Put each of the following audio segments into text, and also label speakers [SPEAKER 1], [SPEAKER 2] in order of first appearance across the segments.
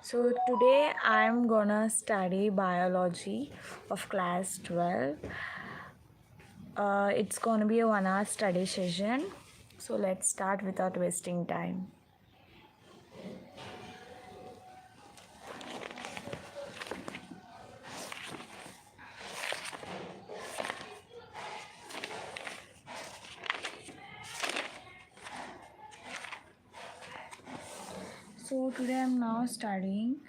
[SPEAKER 1] So today I'm gonna study biology of class 12. It's gonna be a 1 hour study session. So let's start without wasting time. So today I'm now studying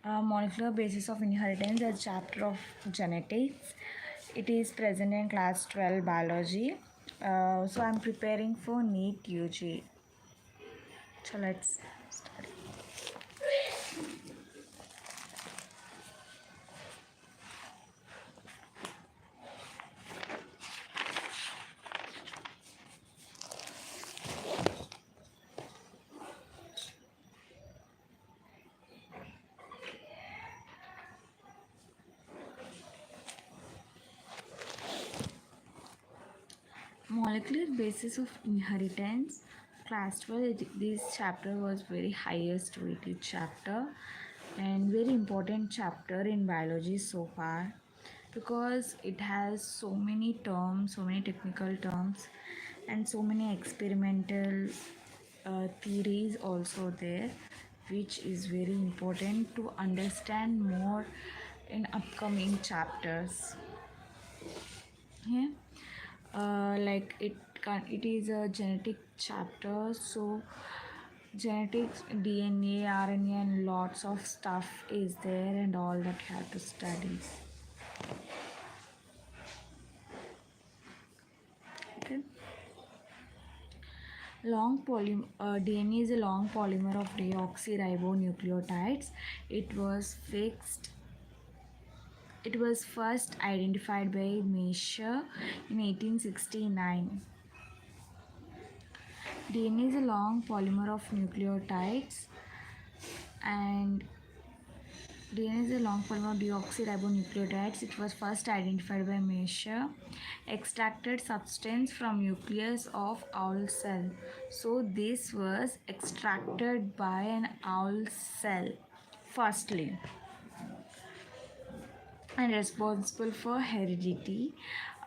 [SPEAKER 1] molecular basis of inheritance, a chapter of genetics. It is present in class 12 biology. So I'm preparing for NEET UG. So let's study. Molecular basis of inheritance, class 12. This chapter was very highest weighted chapter and very important chapter in biology so far, because it has so many terms, so many technical terms, and so many experimental theories also there, which is very important to understand more in upcoming chapters. Yeah. It is a genetic chapter, so genetics, DNA, RNA, and lots of stuff is there, and all that you have to study. Okay. DNA is a long polymer of deoxyribonucleotides. It was first identified by Meisher in 1869. DNA is a long polymer of nucleotides, and DNA is a long polymer of deoxyribonucleotides. It was first identified by Meisher. Extracted substance from nucleus of owl cell. So this was extracted by an owl cell firstly, and responsible for heredity,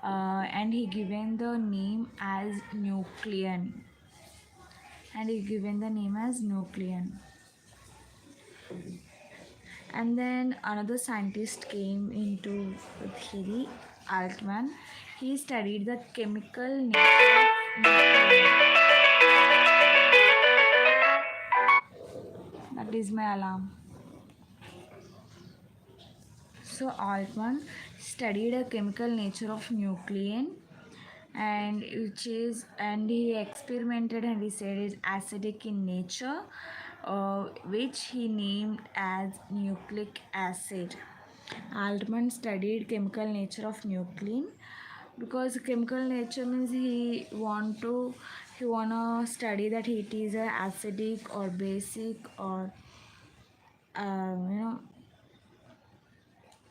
[SPEAKER 1] and he given the name as nucleon. And then another scientist came into the theory, Altman. He studied the chemical nature of nucleon. That is my alarm. So Altman studied a chemical nature of nucleon, and he experimented, and he said is acidic in nature, which he named as nucleic acid. Altman studied chemical nature of nuclein, because chemical nature means he wanna study that it is a acidic or basic or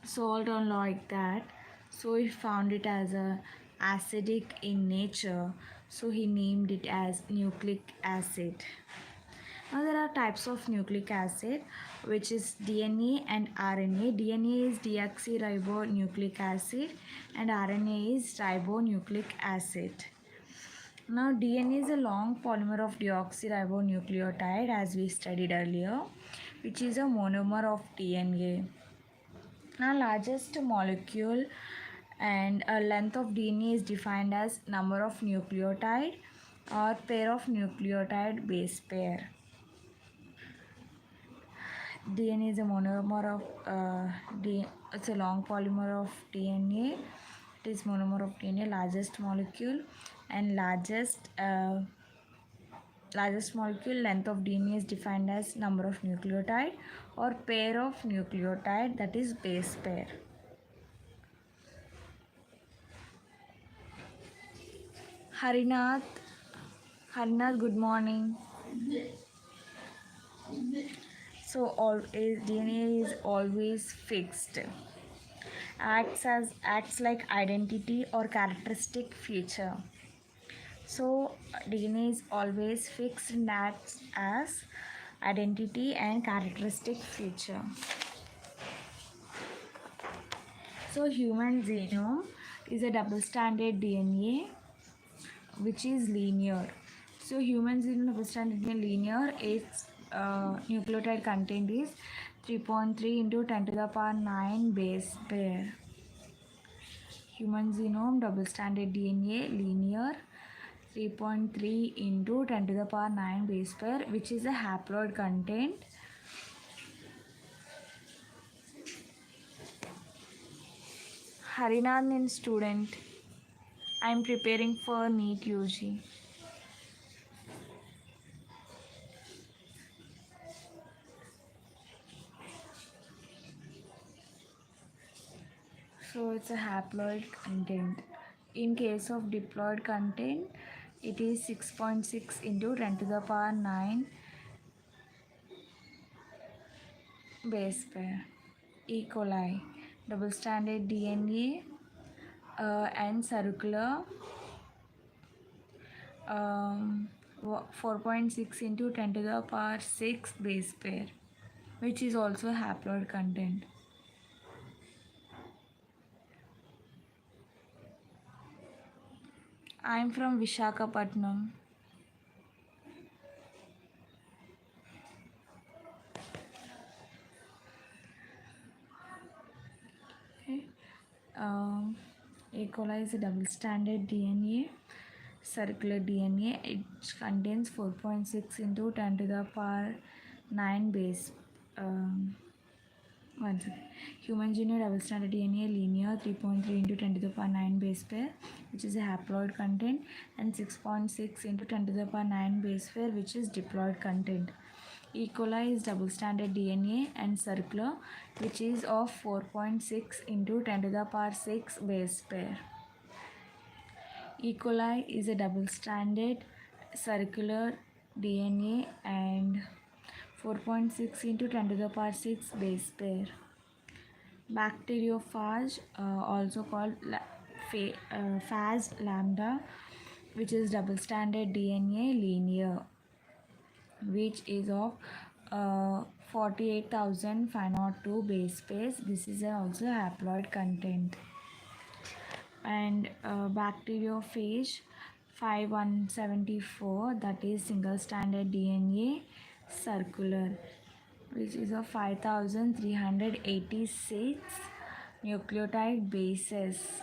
[SPEAKER 1] salt or like that. So he found it as a acidic in nature, so he named it as nucleic acid. Now there are types of nucleic acid, which is DNA and RNA. DNA is deoxyribonucleic acid and RNA is ribonucleic acid. Now DNA is a long polymer of deoxyribonucleotide, as we studied earlier, which is a monomer of DNA. Now largest molecule and a length of DNA is defined as number of nucleotide or pair of nucleotide base pair. DNA is a monomer of it's a long polymer of DNA. It is monomer of DNA, largest molecule, and largest molecule length of DNA is defined as number of nucleotide or pair of nucleotide, that is base pair. Harinath, good morning. So DNA is always fixed. Acts like identity or characteristic feature. So DNA is always fixed and acts as identity and characteristic feature. So human genome is a double-stranded DNA which is linear. So human genome double-stranded DNA linear. Its nucleotide content is 3.3 into 10 to the power 9 base pair. Human genome double-stranded DNA linear 3.3 into 10 to the power 9 base pair, which is a haploid content. Harinandan student. I am preparing for NEET UG. So it's a haploid content. In case of diploid content, it is 6.6 into 10 to the power 9 base pair. E. coli, double-stranded DNA and circular 4.6 into 10 to the power 6 base pair, which is also haploid content. I am from Visakhapatnam. Okay. E. coli is a double-stranded DNA, circular DNA. It contains 4.6 into 10 to the power 9 base. One second. Human genome double-stranded DNA linear 3.3 into 10 to the power 9 base pair, which is a haploid content, and 6.6 into 10 to the power 9 base pair, which is diploid content. E. coli is double-stranded DNA and circular, which is of 4.6 into 10 to the power 6 base pair. E. coli is a double-stranded circular DNA and 4.6 into 10 to the power 6 base pair. Bacteriophage, also called phage lambda, which is double-stranded DNA linear, which is of 48,502 base pairs. This is also haploid content. And bacteriophage 5174, that is single-stranded DNA circular, which is of 5,386 nucleotide bases.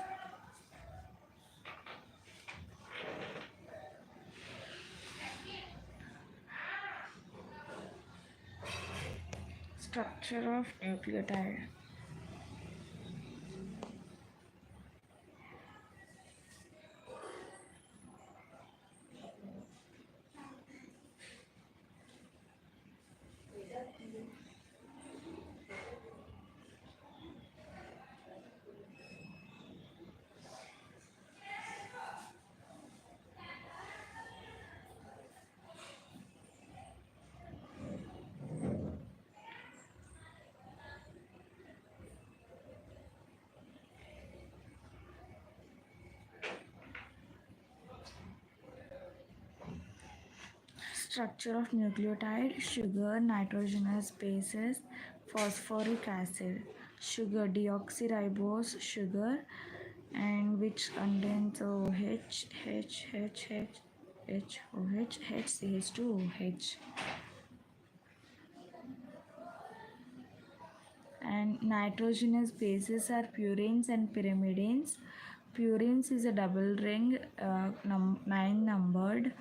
[SPEAKER 1] Structure of nucleotide. Structure of nucleotide: sugar, nitrogenous bases, phosphoric acid, sugar, deoxyribose sugar, and which contains OH, HOH, HCH2OH. And nitrogenous bases are purines and pyrimidines. Purines is a double ring, 9 numbered.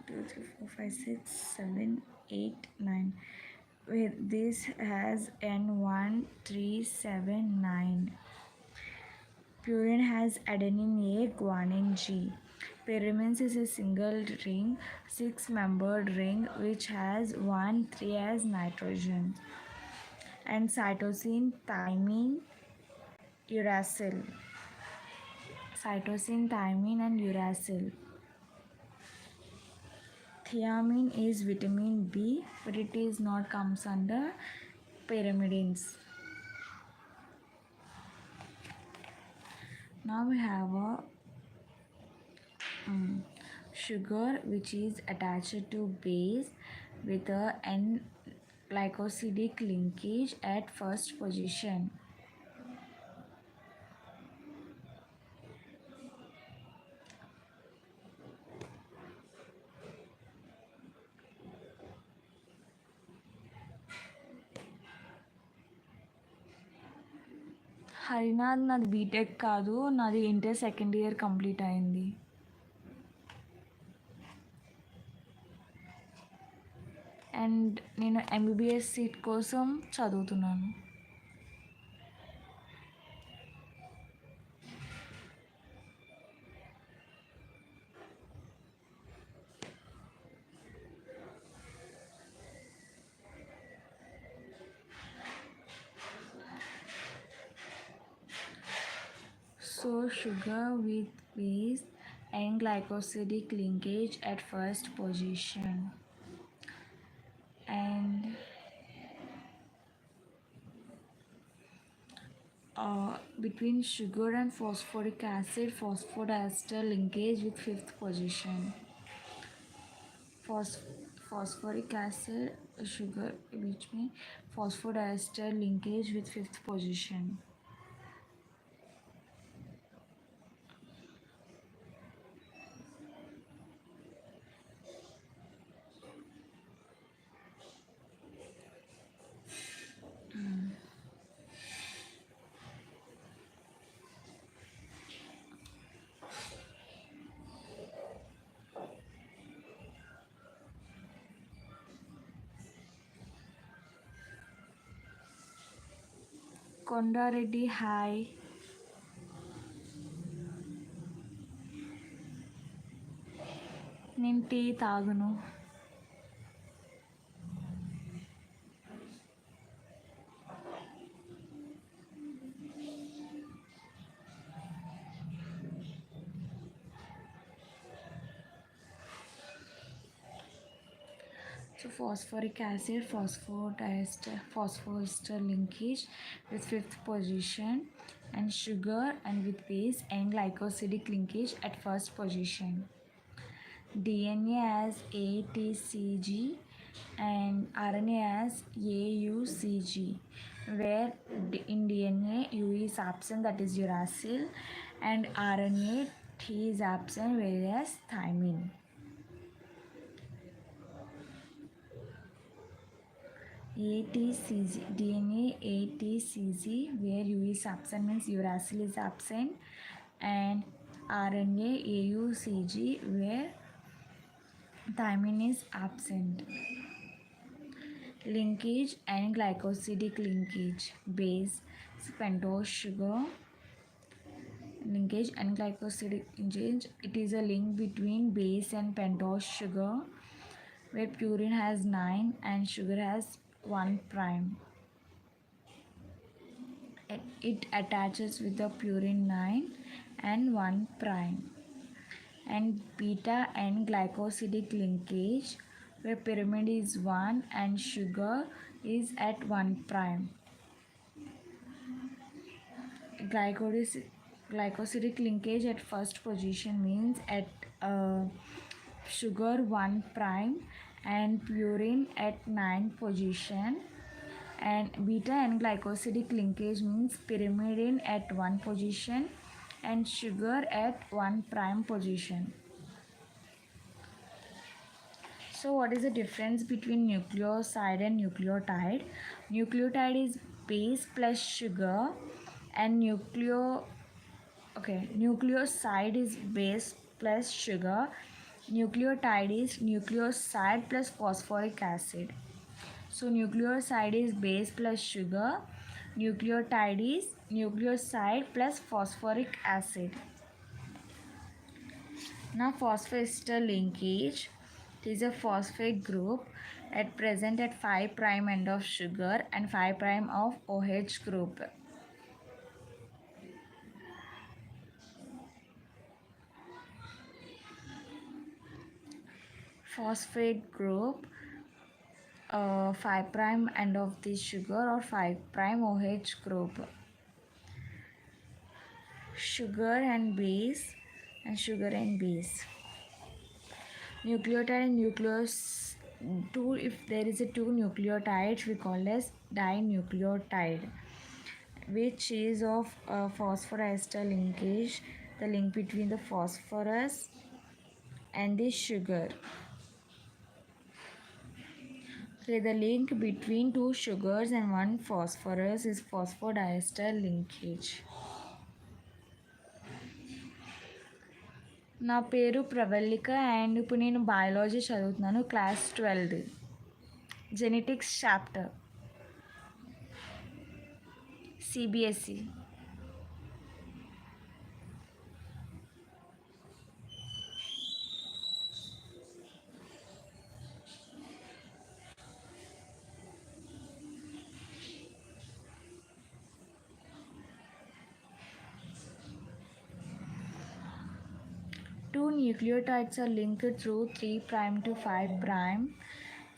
[SPEAKER 1] 2, 3, 4, 5, 6, 7, 8, 9. Where this has N1, 3, 7, 9. Purine has adenine A, guanine G. Pyrimidines is a single ring, 6-membered ring, which has 1, 3 as nitrogen. And cytosine, thymine, uracil. Cytosine, thymine, and uracil. Thiamine is vitamin B, but it is not comes under pyrimidines. Now we have a sugar which is attached to base with a N-glycosidic linkage at first position. Harinath నాది BTech కాదు, నాది inter second year complete అయింది. And నేను MBBS seat కోసం చదువుతున్నాను. So sugar with base and glycosidic linkage at first position. And between sugar and phosphoric acid, phosphodiester linkage with fifth position. Phosphoric acid, sugar, which means phosphodiester linkage with fifth position. Kondareddy hi. నేను tea తాగును. So phosphoric acid, phosphodiester linkage with fifth position, and sugar and with base and glycosidic linkage at first position. DNA as ATCG and RNA as AUCG, where in DNA U is absent, that is uracil, and RNA T is absent, whereas thymine. ATCG, DNA ATCG, where U is absent means uracil is absent, and RNA AUCG, where thymine is absent. Linkage and glycosidic linkage, base pentose sugar. Linkage and glycosidic linkage, it is a link between base and pentose sugar, where purine has 9 and sugar has 1 prime. It attaches with the purine 9 and 1 prime. And beta and glycosidic linkage, where pyrimid is 1 and sugar is at 1 prime. Glycosidic linkage at first position means at sugar 1 prime and purine at 9 position, and beta and glycosidic linkage means pyrimidine at 1 position and sugar at 1 prime position. So what is the difference between nucleoside and nucleotide? Nucleotide is base plus sugar, and nucleoside is base plus sugar. Nucleotide is nucleoside plus phosphoric acid. So nucleoside is base plus sugar. Nucleotide is nucleoside plus phosphoric acid. Now phosphodiester linkage, it is a phosphate group at present at 5 prime end of sugar and 5 prime of OH group. Phosphate group, 5 prime end of the sugar or 5 prime OH group. Sugar and base and sugar and base. Nucleotide and two, if there is a two nucleotides, we call as dinucleotide, which is of phosphorester linkage, the link between the phosphorus and the sugar. Okay, the link between two sugars and one phosphorus is phosphodiester linkage. నా పేరు Pravalika and ఇప్పుడు నేను biology చదువుతున్నాను, class 12, genetics chapter, CBSE. Two nucleotides are linked through 3' to 5'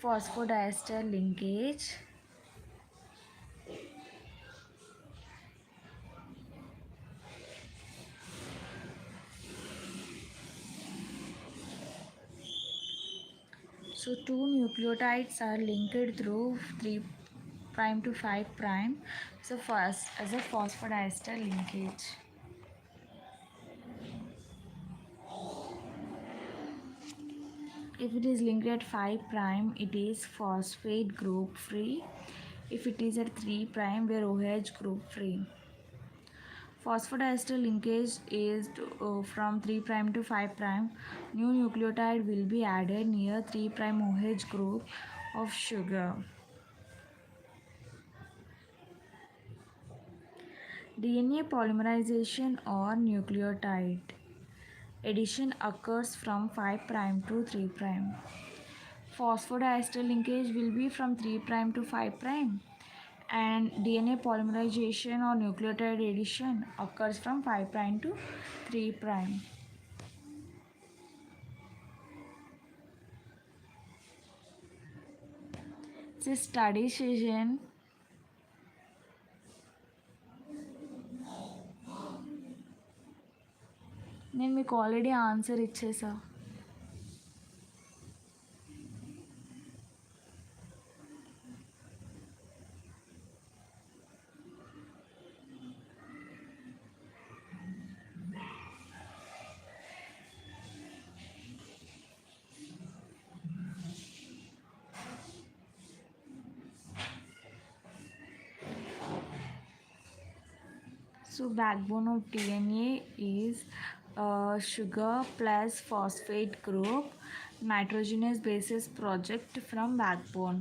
[SPEAKER 1] phosphodiester linkage. So two nucleotides are linked through 3' to 5' as a phosphodiester linkage. If it is linked at 5', it is phosphate group free. If it is at 3', we are OH group free. Phosphodiester linkage is from 3' to 5'. New nucleotide will be added near 3' OH group of sugar. DNA polymerization or nucleotide addition occurs from 5' to 3'. Phosphodiester linkage will be from 3' to 5', and DNA polymerization or nucleotide addition occurs from 5' to 3'. It's a study session. నేను మీకు already answer ఇచ్చేసా. So backbone of DNA is sugar plus phosphate group, nitrogenous bases project from backbone.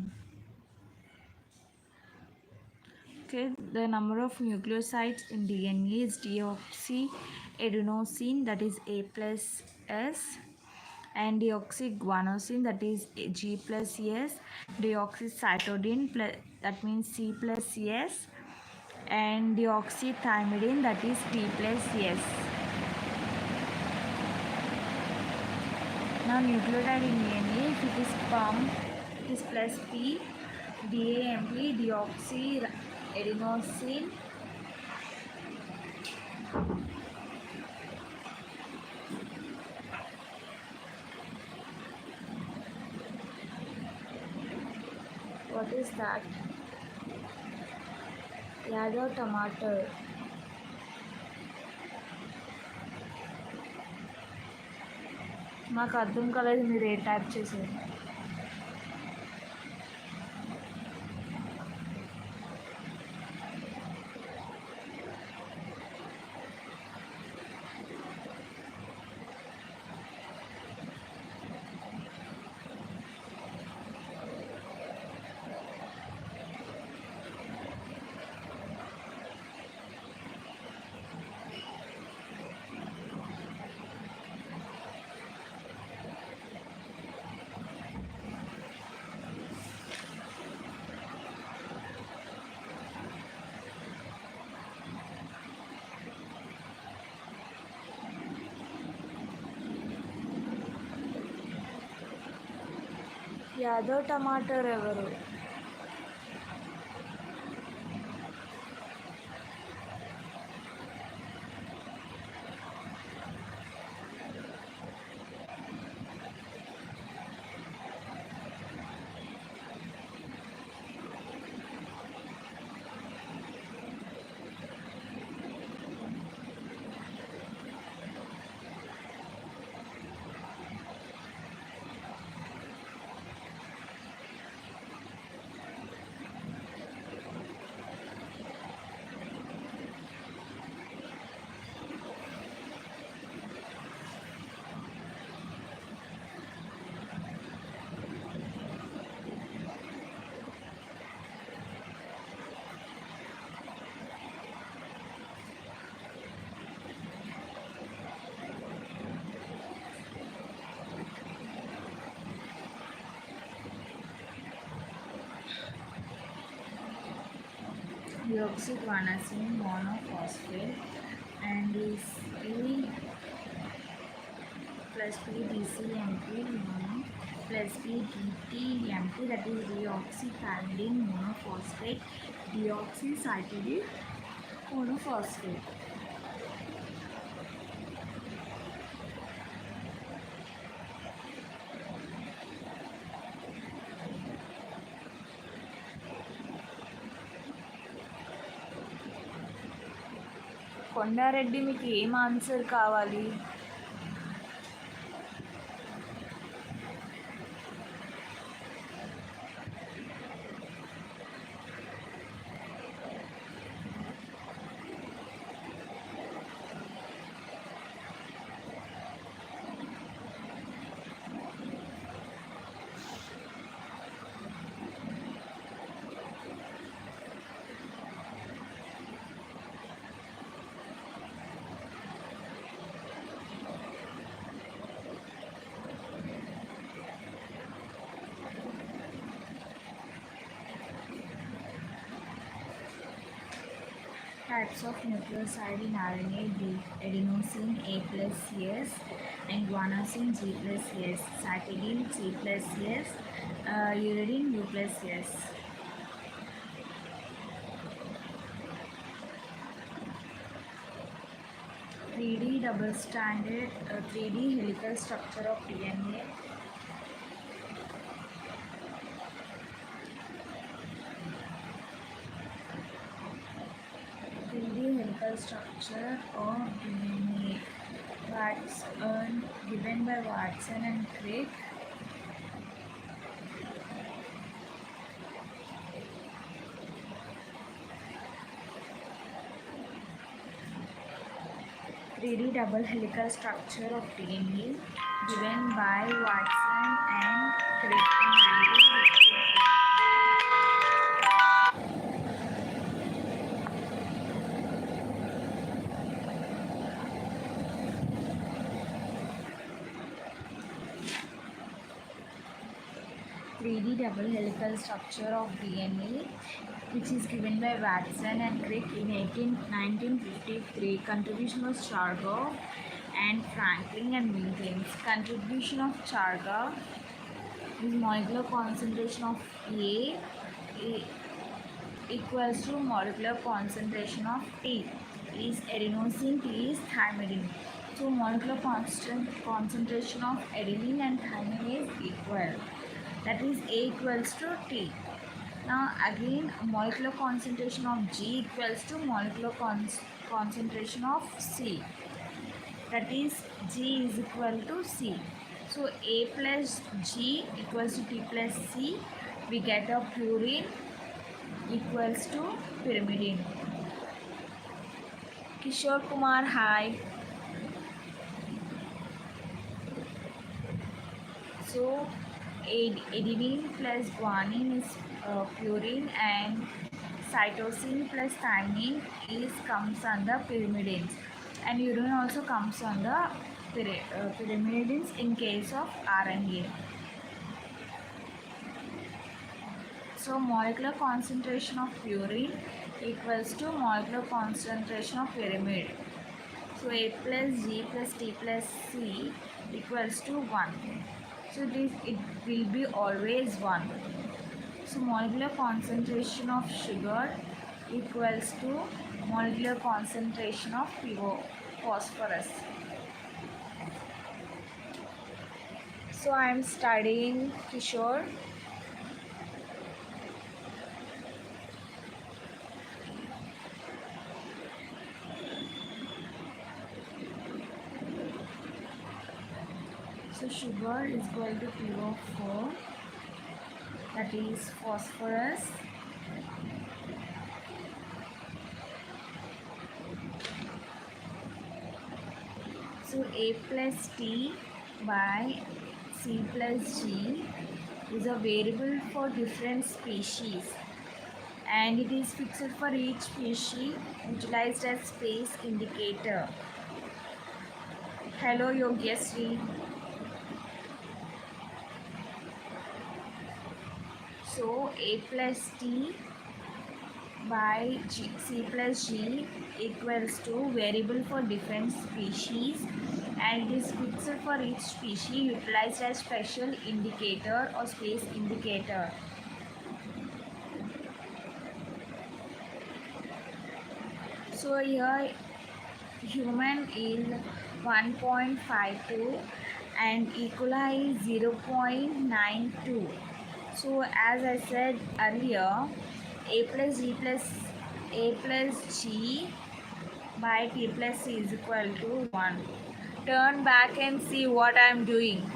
[SPEAKER 1] Okay, the number of nucleosides in DNA is deoxyadenosine, that is A plus S, and deoxyguanosine, that is G plus S, deoxycytidine, that means C plus S, and deoxythymidine, that is T plus S. Now nucleotide in DNA, if it is pumped, it is plus P, DAMP, deoxyadenosine. What is that? Yellow tomato. మాకు అర్థం కాలేదు, మీరు ఏ type చేశారు. యాదవ్ టమాటర్ ఎవరు? deoxyguanosine monophosphate, and is E plus PDCMP mono plus PDTMP, that is deoxypyridine monophosphate deoxycytidine monophosphate. Kondareddy మీకు ఏం answer కావాలి? Types of nucleoside in RNA: adenosine A plus S and guanosine G plus S, cytidine C plus S, uridine U plus S. (3D double stranded 3D helical structure of DNA). Helical structure of DNA. Given by Watson and Crick. (3D double helical structure of DNA given by Watson and Crick in 1950. 3D double helical structure of DNA, which is given by Watson and Crick in 1953. Contribution was Chargaff and Franklin and Wilkins. Contribution of Chargaff is molecular concentration of A equals to molecular concentration of T is adenosine, T is thymidine. So molecular concentration of adenine and thymine is equal. That is A equals to T. Now again molecular concentration of G equals to molecular concentration of C. That is G is equal to C. So A plus G equals to T plus C. We get a purine equals to pyrimidine. Kishore Kumar, hi. So adenine plus guanine is purine, and cytosine plus thymine comes under pyrimidines, and urine also comes under pyrimidines in case of RNA. So molecular concentration of purine equals to molecular concentration of pyrimid. So A plus G plus T plus C equals to 1. So it will be always 1. So molecular concentration of sugar equals to molecular concentration of phosphorus. So I am studying, Kishore. So sugar is equal to PO4, that is phosphorus. So A plus T by C plus G is a variable for different species, and it is fixed for each species, utilized as space indicator. Hello Yogyasri. So A plus T by C plus G equals to variable for different species, and it is fixed for each species utilized as special indicator or space indicator. So here human is 1.52 and equali is 0.92. So as I said earlier, a plus g plus a plus g by t plus c is equal to 1. Turn back and see what I am doing.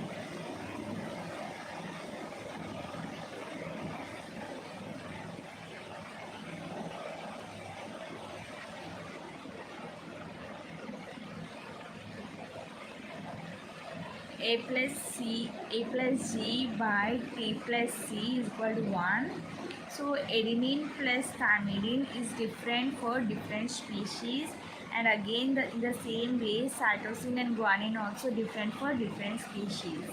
[SPEAKER 1] A plus g by t plus c is equal to 1. So adenine plus thymidine is different for different species, and again in the same way cytosine and guanine also different for different species.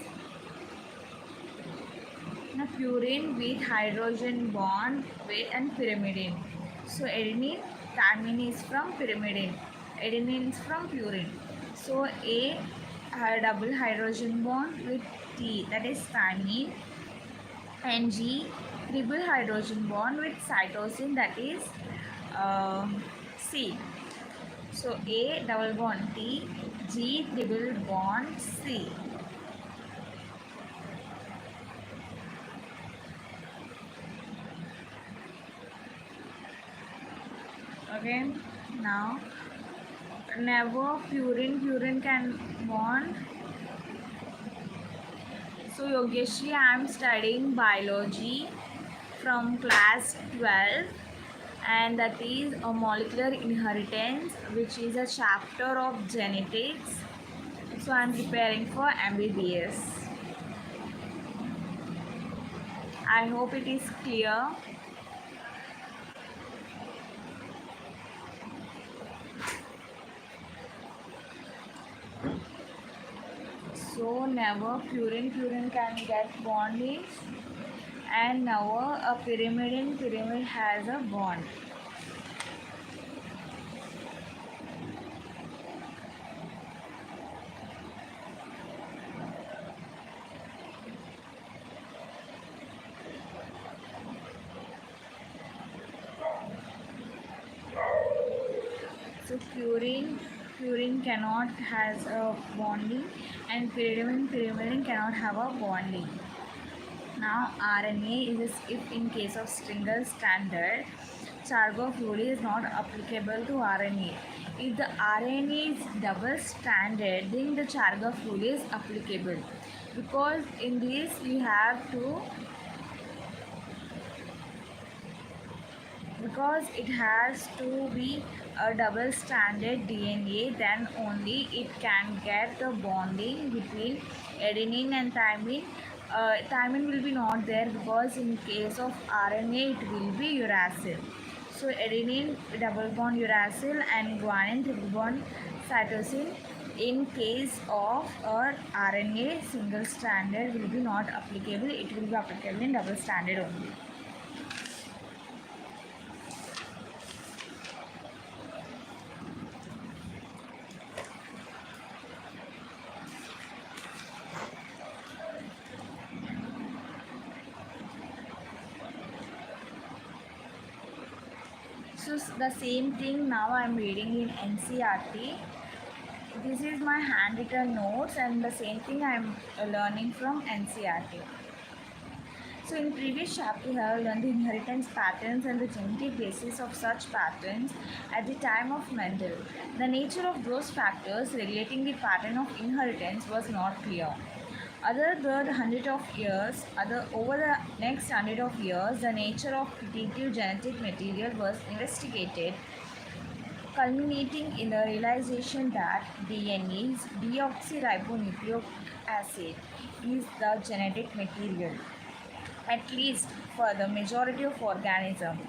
[SPEAKER 1] Now purine with hydrogen bond with and pyrimidine. So adenine, thymine is from pyrimidine. Adenine is from purine. So A double hydrogen bond with T, that is thymine, and G triple hydrogen bond with cytosine, that is C. So A double bond T, G triple bond C. Okay, now never purine can bond. So Yogeshri, I am studying biology from class 12, and that is a molecular inheritance, which is a chapter of genetics. So I am preparing for MBBS. I hope it is clear. So never purine can get bonding, and never a pyrimid has a bond. So purine cannot has a bonding, and pyrimidine cannot have a bonding. Now RNA is if in case of single stranded Chargaff rule is not applicable to RNA. If the RNA is double stranded, then the Chargaff rule is applicable, because in this you have to, because it has to be a double stranded DNA, then only it can get the bonding between adenine and thymine. Thymine will be not there, because in case of RNA it will be uracil. So adenine double bond uracil and guanine triple bond cytosine. In case of a RNA single stranded will be not applicable, it will be applicable in double stranded only. So the same thing now I am reading in NCERT. This is my handwritten notes, and the same thing I am learning from NCERT. So in previous chapter we have learned the inheritance patterns and the genetic basis of such patterns at the time of Mendel. The nature of those factors regulating the pattern of inheritance was not clear. Over the next 100 of years, the nature of primitive genetic material was investigated, culminating in the realization that DNA's deoxyribonucleic acid is the genetic material, at least for the majority of organisms.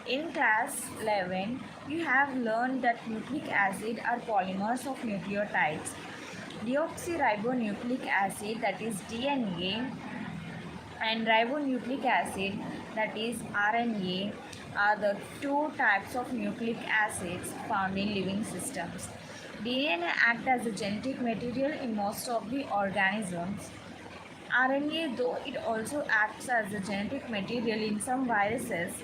[SPEAKER 1] In class 11, you have learned that nucleic acid are polymers of nucleotides. Deoxyribonucleic acid, that is DNA, and ribonucleic acid, that is RNA, are the two types of nucleic acids found in living systems. DNA acts as a genetic material in most of the organisms. RNA, though it also acts as a genetic material in some viruses,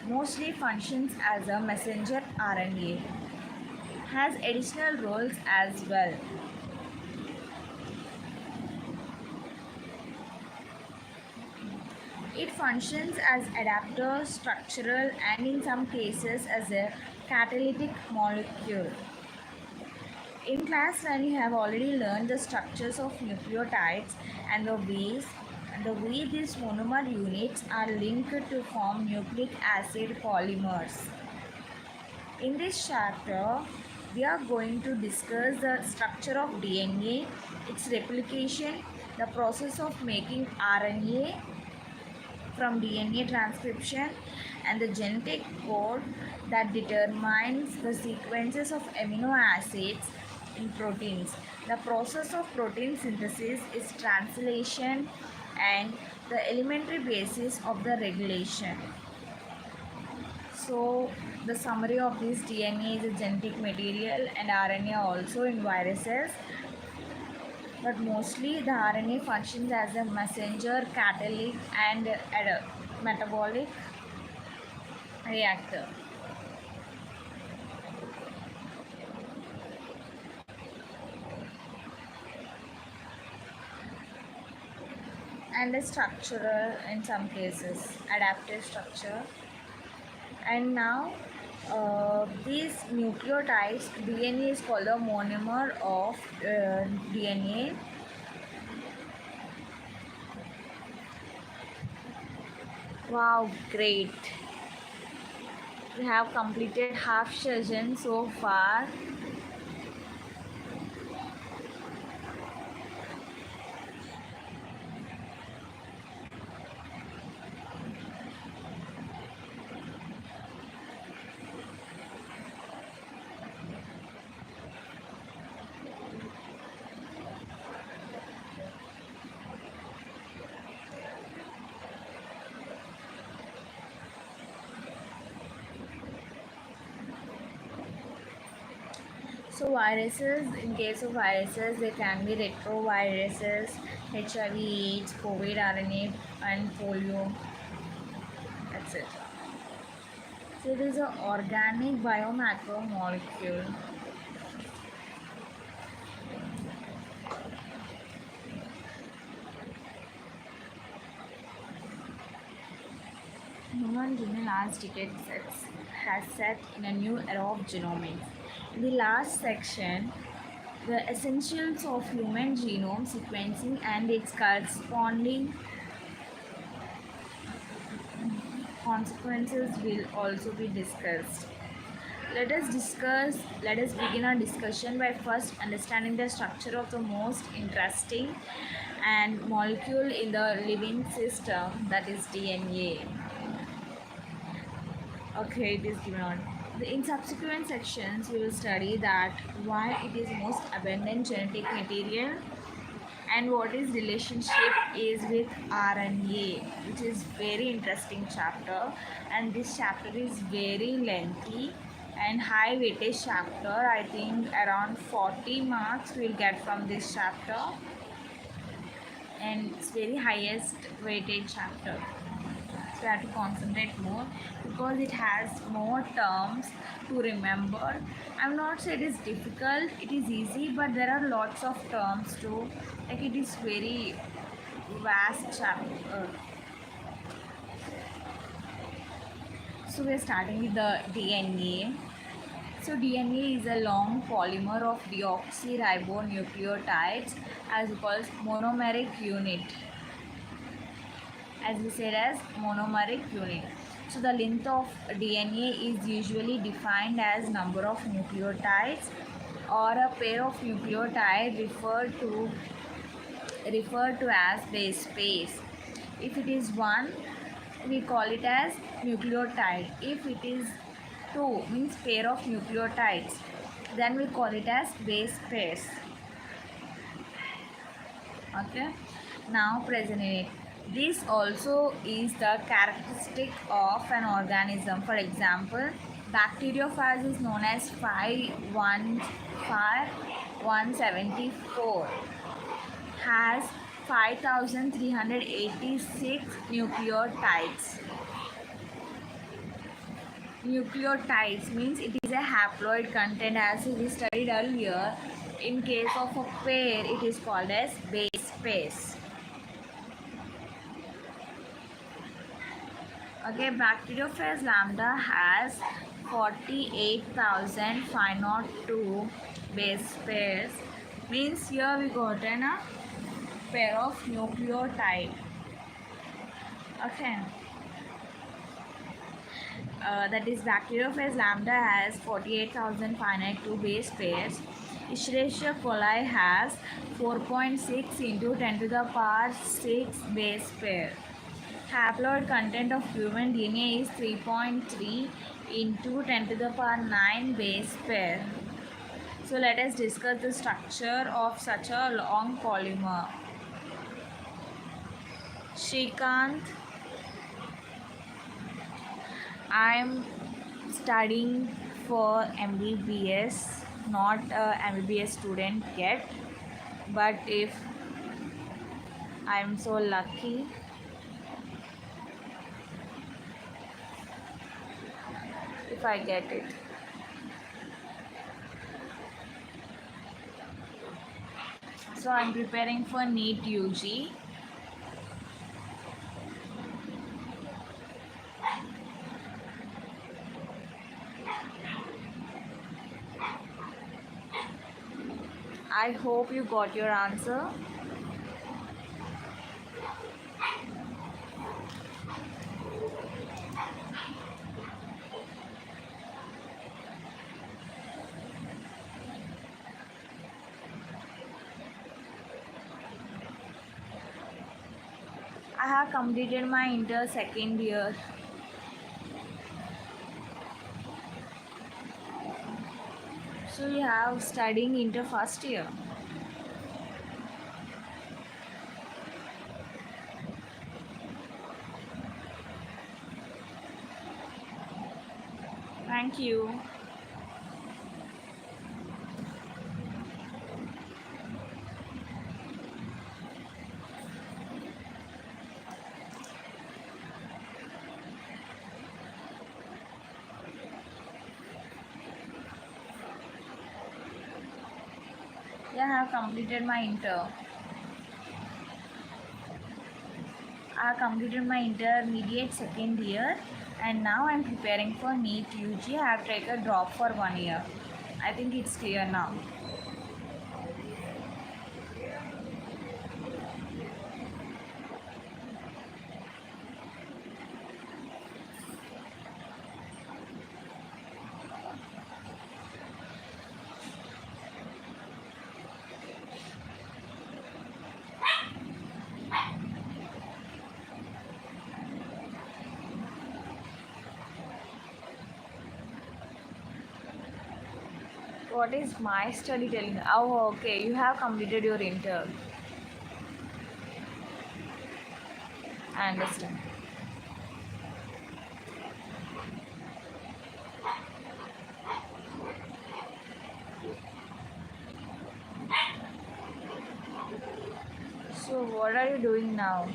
[SPEAKER 1] mostly functions as a messenger RNA, has additional roles as well. It functions as adapter, structural, and in some cases as a catalytic molecule. In class 9 you have already learned the structures of nucleotides and the way these monomer units are linked to form nucleic acid polymers. In this chapter, we are going to discuss the structure of DNA, its replication, the process of making RNA from DNA transcription, and the genetic code that determines the sequences of amino acids in proteins. The process of protein synthesis is translation and the elementary basis of the regulation. So the summary of this: DNA is a genetic material and RNA also in viruses, but mostly the RNA functions as a messenger, catalytic and metabolic reactor. And a structural in some cases, adaptive structure. And now these nucleotides, DNA is called a monomer of DNA. Wow, great. We have completed half session so far. So viruses, in case of viruses, they can be retroviruses, HIV, AIDS, COVID, RNA and polio. That's it. So it is an organic biomacromolecule. Human genome last decade has set in a new era of genomics. In the last section, the essentials of human genome sequencing and its corresponding consequences will also be discussed. Let us begin our discussion by first understanding the structure of the most interesting and molecule in the living system, that is DNA. Okay, it is given on. In subsequent sections, we will study that why it is most abundant genetic material and what its relationship is with RNA, which is very interesting chapter, and this chapter is very lengthy and high weightage chapter. I think around 40 marks we will get from this chapter, and it's very highest weightage chapter. So you have to concentrate more because it has more terms to remember. I'm not saying it is difficult, it is easy, but there are lots of terms too. Like it is very vast chapter. So we are starting with the DNA. So DNA is a long polymer of deoxyribonucleotides, as called monomeric unit. As we said, as monomeric unit. So the length of DNA is usually defined as number of nucleotides or a pair of nucleotides referred to as base pairs. If it is 1, we call it as nucleotide. If it is 2, means pair of nucleotides, then we call it as base pairs. Okay, now present in it. This also is the characteristic of an organism. For example, bacteriophage is known as 174, has 5386 nucleotides. Nucleotides means it is a haploid content, as we studied earlier. In case of a pair, it is called as base pairs. Okay, bacteriophage lambda has 48,502 base pairs. Means here we got a pair of nucleotide. Okay. That is bacteriophage lambda has 48,502 base pairs. Escherichia coli has 4.6 into 10 to the power 6 base pair. Haploid content of human DNA is 3.3 into 10 to the power 9 base pair. So let us discuss the structure of such a long polymer. Shrikant, I am studying for MBBS, not a MBBS student yet, but if I am so lucky, if I get it. So I am preparing for NEET UG. I hope you got your answer. I have completed my inter second year. So you have studying inter first year. Thank you. Yeah, I have completed my inter. I have completed my intermediate second year, and now I am preparing for NEET UG. I have taken a drop for 1 year. I think it's clear now. What is my study telling? Oh, okay. You have completed your inter. I understand. So, what are you doing now?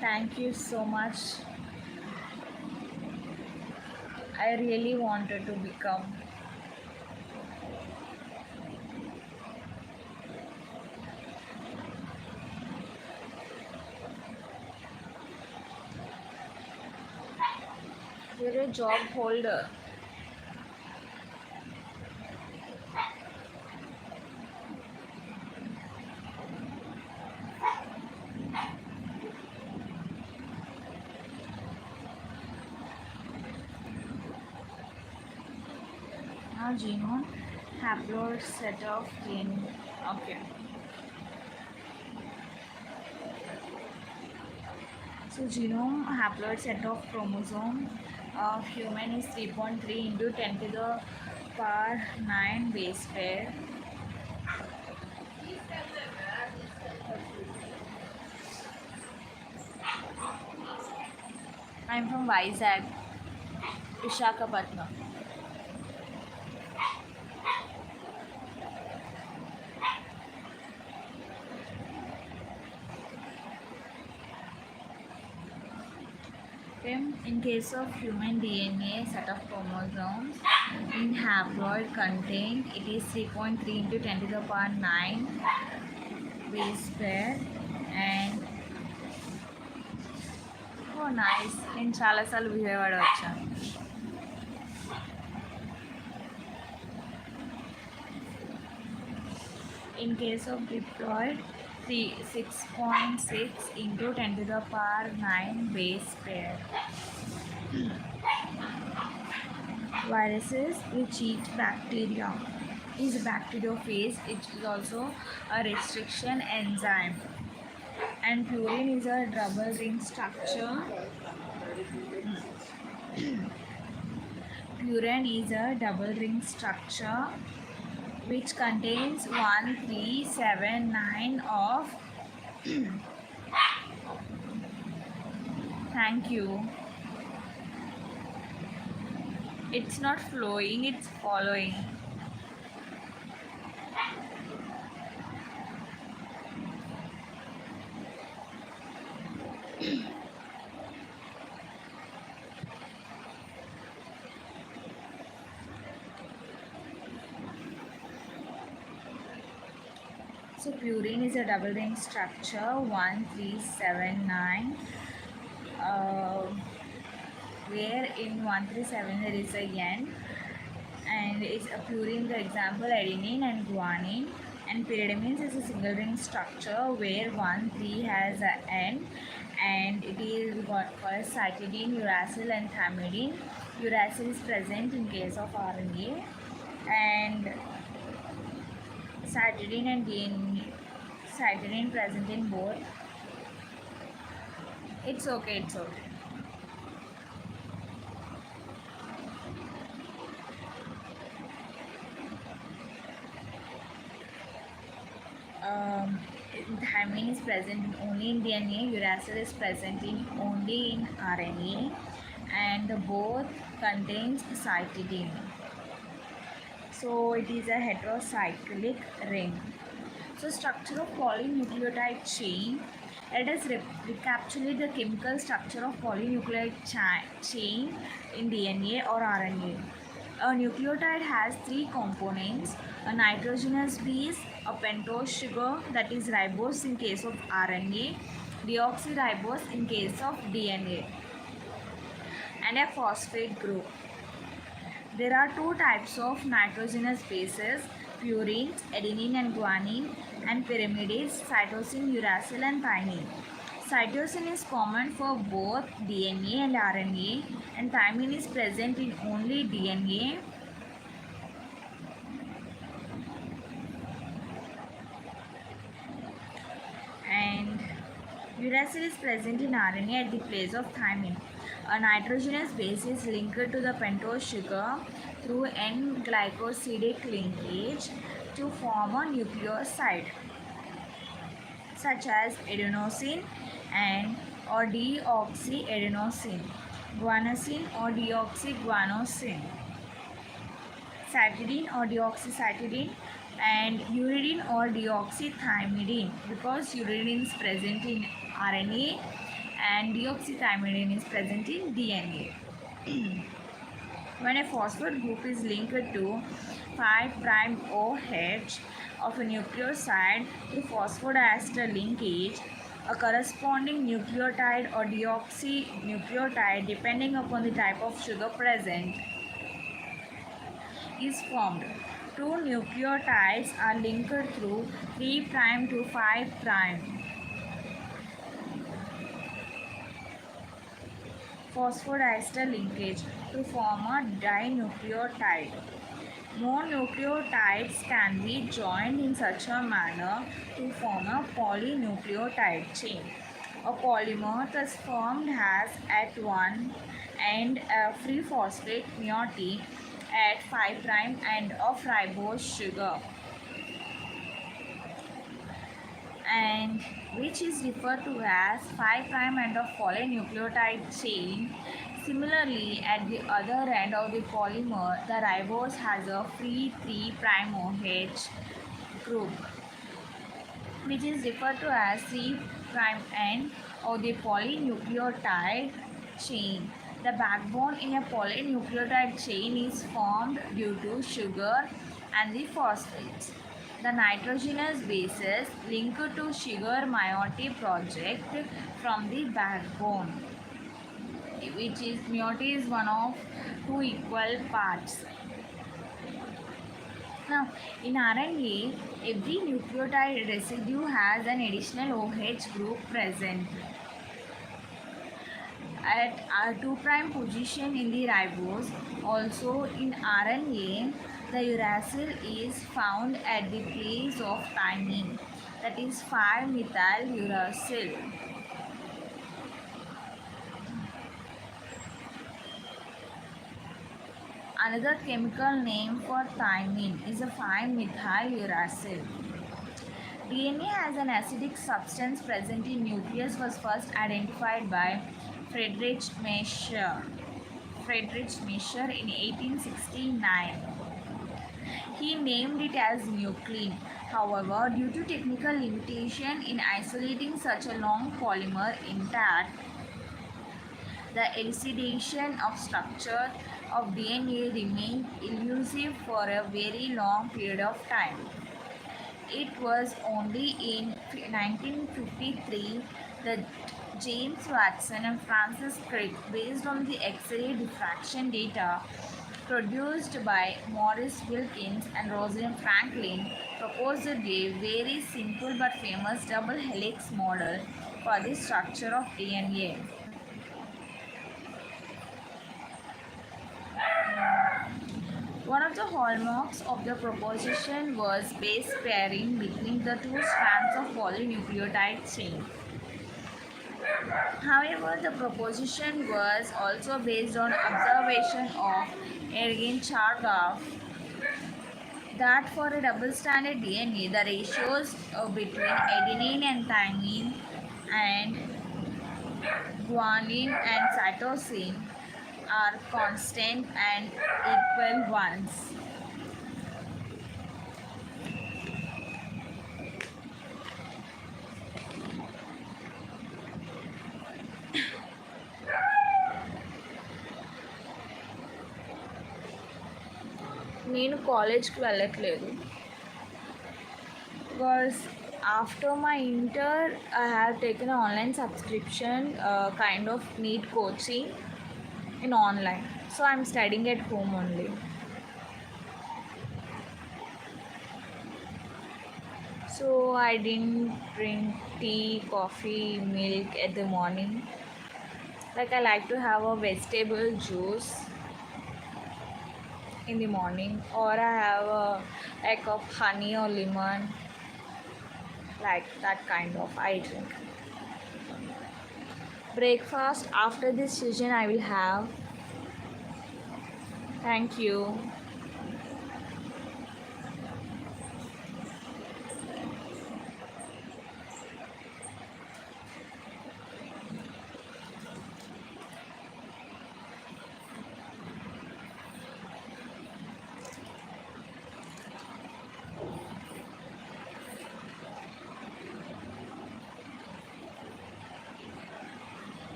[SPEAKER 1] Thank you so much. I really wanted to become. You're a job holder. genome haploid set of DNA. Okay. So genome haploid set of chromosome of human is 3.3 into 10 to the power 9 base pair. I am from Vizag, Visakhapatnam. Okay. In case of human DNA set of chromosomes in haploid contained, it is 3.3 into 10 to the power 9 base pair. And oh nice, నేను చాలాసార్లు విజయవాడ వచ్చాను. In case of diploid, 6.6 into 10 to the power 9 base pair. Viruses which eat bacteria is bacteriophage. It is also a restriction enzyme. And purine is a double ring structure. Purine is a double ring structure which contains 1, 3, 7, 9 of thank you. It's not flowing, it's following. So purine is a double ring structure 1, 3, 7, 9. Where in 1, 3, 7 there is a N, and it's a purine, the example adenine and guanine. And pyridamines is a single ring structure where 1, 3 has a N, and it is what called cytidine, uracil and thymidine. Uracil is present in case of RNA, and cytidine and DNA, cytidine present in both. It's okay, it's okay. Thymine is present only in DNA, uracil is present in only in RNA, and both contains cytidine. So it is a heterocyclic ring. So structure of polynucleotide chain. Let us recapitulate the chemical structure of polynucleotide chain in DNA or RNA. A nucleotide has 3 components: a nitrogenous base, a pentose sugar, that is ribose in case of RNA, deoxyribose in case of DNA, and a phosphate group. There are 2 types of nitrogenous bases: purines, adenine and guanine, and pyrimidines, cytosine, uracil and thymine. Cytosine is common for both DNA and RNA, and thymine is present in only DNA. And uracil is present in RNA at the place of thymine. A nitrogenous base is linked to the pentose sugar through N-glycosidic linkage to form a nucleoside, such as adenosine and or deoxyadenosine, guanosine or deoxyguanosine, cytidine or deoxycytidine, and uridine or deoxythymidine, because uridine is present in RNA and deoxythymidine is present in DNA. When a phosphate group is linked to 5'OH of a nucleoside through phosphodiester linkage, a corresponding nucleotide or deoxynucleotide, depending upon the type of sugar present, is formed. 2 nucleotides are linked through 3' to 5' phosphodiester linkage to form a dinucleotide. More nucleotides can be joined in such a manner to form a polynucleotide chain. A polymer thus formed has at one end a free phosphate moiety at 5' end of ribose sugar, and which is referred to as 5' end of polynucleotide chain. Similarly, at the other end of the polymer, the ribose has a free 3' OH group, which is referred to as 3' end of the polynucleotide chain. The backbone in a polynucleotide chain is formed due to sugar and the phosphates. The nitrogenous bases linked to sugar moiety project from the backbone, which is moiety is one of two equal parts. Now, in RNA, every nucleotide residue has an additional OH group present. At our 2' position in the ribose, also in RNA, the uracil is found at the place of thymine, that is 5-methyl uracil. Another chemical name for thymine is a 5-methyl uracil. DNA as an acidic substance present in nucleus was first identified by Friedrich Miescher in 1869. He named it as nuclein. However, due to technical limitation in isolating such a long polymer intact, the elucidation of structure of DNA remained elusive for a very long period of time. It was only in 1953 that James Watson and Francis Crick, based on the X-ray diffraction data produced by Maurice Wilkins and Rosalind Franklin, proposed a very simple but famous double helix model for the structure of DNA. One of the hallmarks of the proposition was base pairing between the two strands of polynucleotide chain. However, the proposition was also based on observation of Ergin Chargaff that for a double-stranded DNA, the ratios between adenine and thymine and guanine and cytosine are constant and equal ones. నేను కాలేజ్కి వెళ్ళట్లేదు because after my inter I have taken an online subscription, kind of NEET coaching in online, so I'm studying at home only. So I didn't drink tea, coffee, milk at the morning. Like I like to have a vegetable juice in the morning, or I have a like of honey or lemon, like that kind of I drink. Breakfast after this session I will have. Thank you.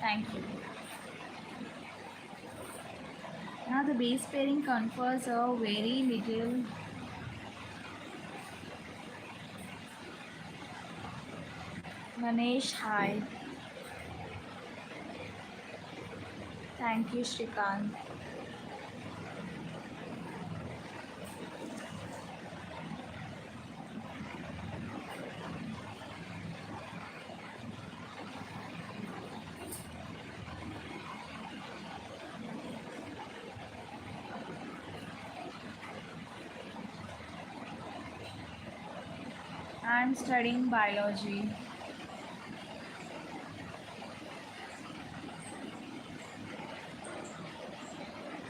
[SPEAKER 1] Thank you. Now the base pairing confers a very little Manesh, hi. Thank you, Shrikant. I'm studying biology.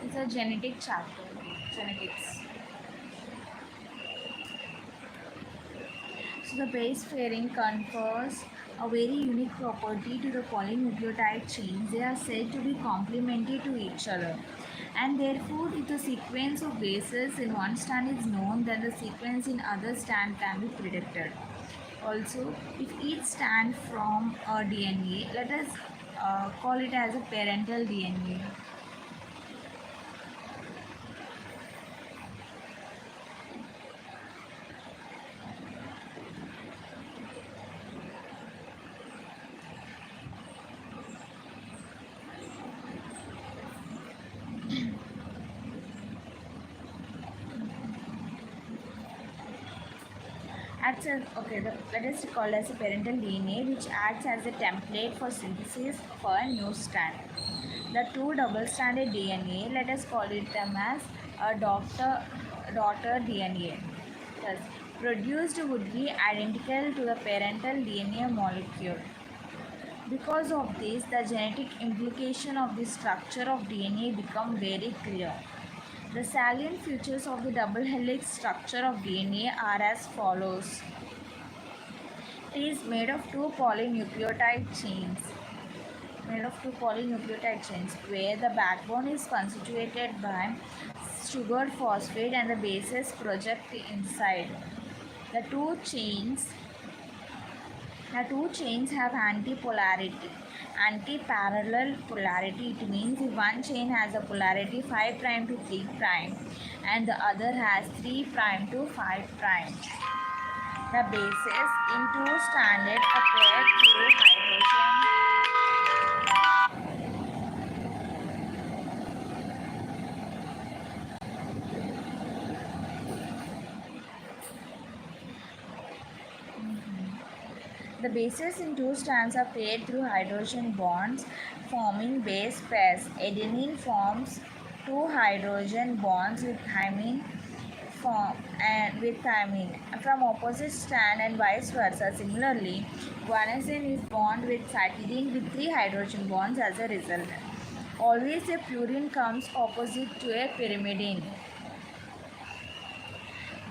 [SPEAKER 1] It's a genetic chapter. Genetics. So the base pairing confers a very unique property to the polynucleotide chains. They are said to be complementary to each other. And therefore, if the sequence of bases in one strand is known, then the sequence in other strand can be predicted. Also, if each strand from a DNA, let us call it as a parental DNA. Let us call as a parental DNA, which acts as a template for synthesis for a new strand. The two double-stranded DNA, let us call it them as a daughter DNA. Thus, produced would be identical to the parental DNA molecule. Because of this, the genetic implication of the structure of DNA become very clear. The salient features of the double helix structure of DNA are as follows. It is made of two polynucleotide chains. Where the backbone is constituted by sugar phosphate and the bases project inside. The two chains have anti-parallel polarity. It means if one chain has a polarity 5' to 3' and the other has 3' to 5'. The bases in two-stranded appear through hydrogen. The bases in two strands are paired through hydrogen bonds, forming base pairs. Adenine forms two hydrogen bonds with thymine from opposite strand and vice versa. Similarly, guanosine is bond with cytidine with three hydrogen bonds as a result. Always a purine comes opposite to a pyrimidine.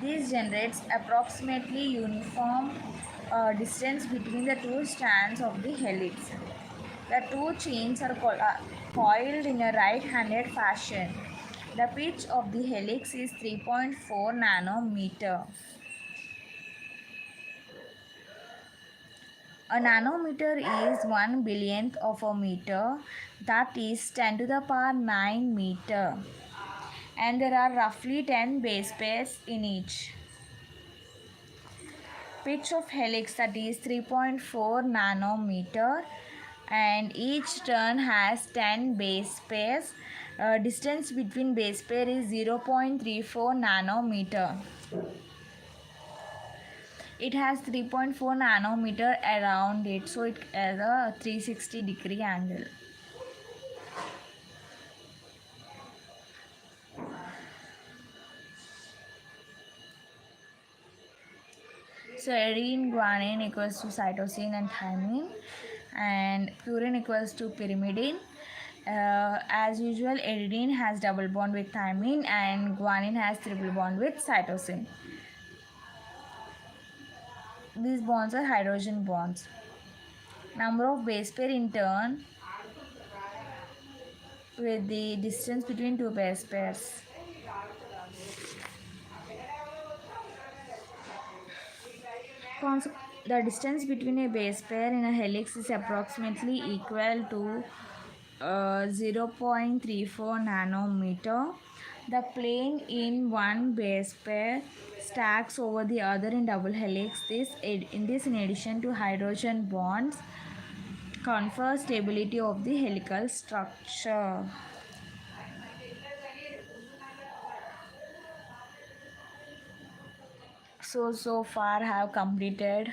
[SPEAKER 1] This generates approximately uniform distance between the two strands of the helix. The two chains are coiled in a right-handed fashion. The pitch of the helix is 3.4 nanometer. A nanometer is 1 billionth of a meter, that is 10 to the power 9 meter. And there are roughly 10 base pairs in each. Pitch of helix, that is 3.4 nanometer, and each turn has 10 base pairs. Distance between base pair is 0.34 nanometer. It has 3.4 nanometer around it, so it has a 360-degree angle. So adenine, guanine equals to cytosine and thymine, and purine equals to pyrimidine. As usual, adenine has double bond with thymine and guanine has triple bond with cytosine. These bonds are hydrogen bonds. Number of base pair in turn with the distance between two base pairs. The distance between a base pair in a helix is approximately equal to 0.34 nanometer. The plane in one base pair stacks over the other in double helix. In addition to hydrogen bonds, confers stability of the helical structure. So far I have completed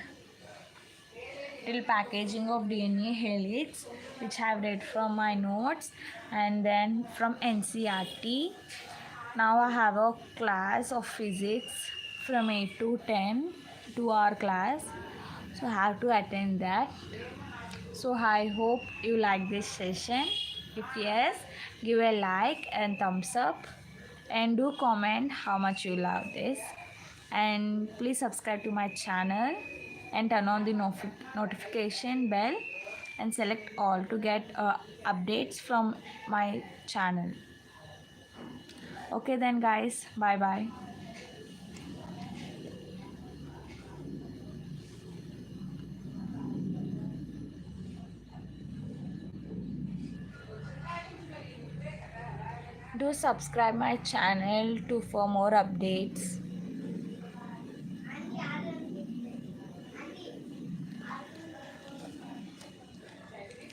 [SPEAKER 1] till packaging of DNA helix, which I have read from my notes and then from NCERT. Now I have a class of physics from 8 to 10. 2-hour class, so have to attend that. So I hope you like this session. If yes, give a like and thumbs up, and do comment how much you love this, and please subscribe to my channel and turn on the notification bell and select all to get updates from my channel. Okay then guys, bye bye. Do subscribe my channel to for more updates.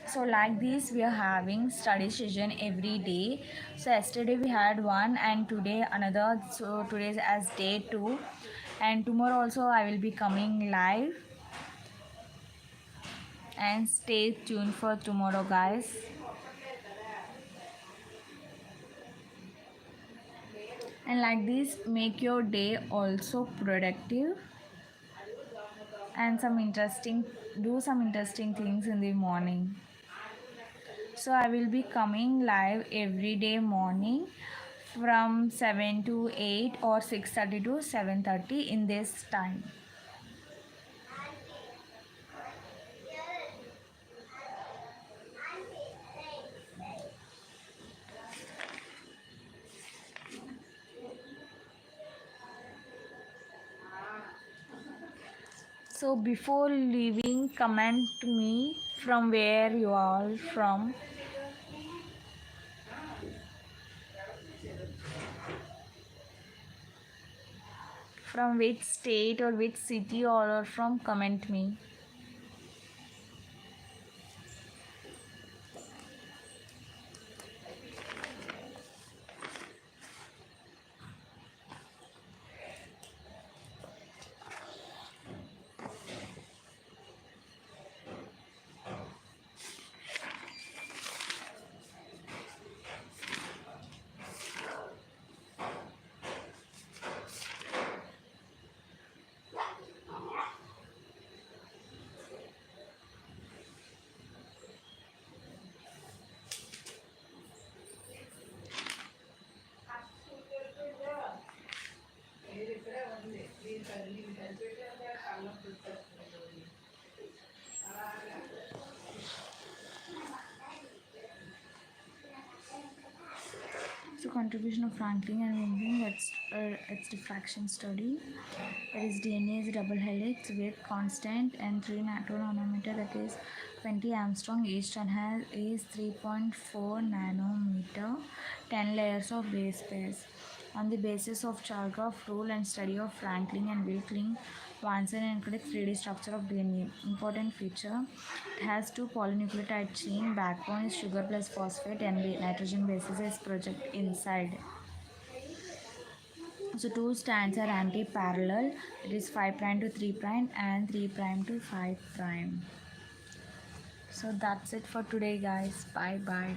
[SPEAKER 1] So like this, we are having study session every day. So yesterday we had one and today another. So today is as day 2, and tomorrow also I will be coming live, and stay tuned for tomorrow guys. And like this, make your day also productive, and do some interesting things in the morning. So I will be coming live every day morning from 7 to 8 or 6:30 to 7:30 in this time. So before leaving, comment me from where you are from. From which state or which city or from, comment me. So contribution of Franklin and Wilson, its diffraction study. That is DNA is a double helix with constant and 3 nanometer, that is 20 Armstrong each, and is 3.4 nanometer, 10 layers of base pairs. On the basis of Chargaff rule and study of Franklin and Wilson, Wansen and critics 3D structure of DNA. Important feature: it has two polynucleotide chain. Backbone is sugar plus phosphate, and the nitrogen bases is project inside. So two strands are anti-parallel. It is 5' to 3' and 3' to 5'. So that's it for today, guys. Bye bye.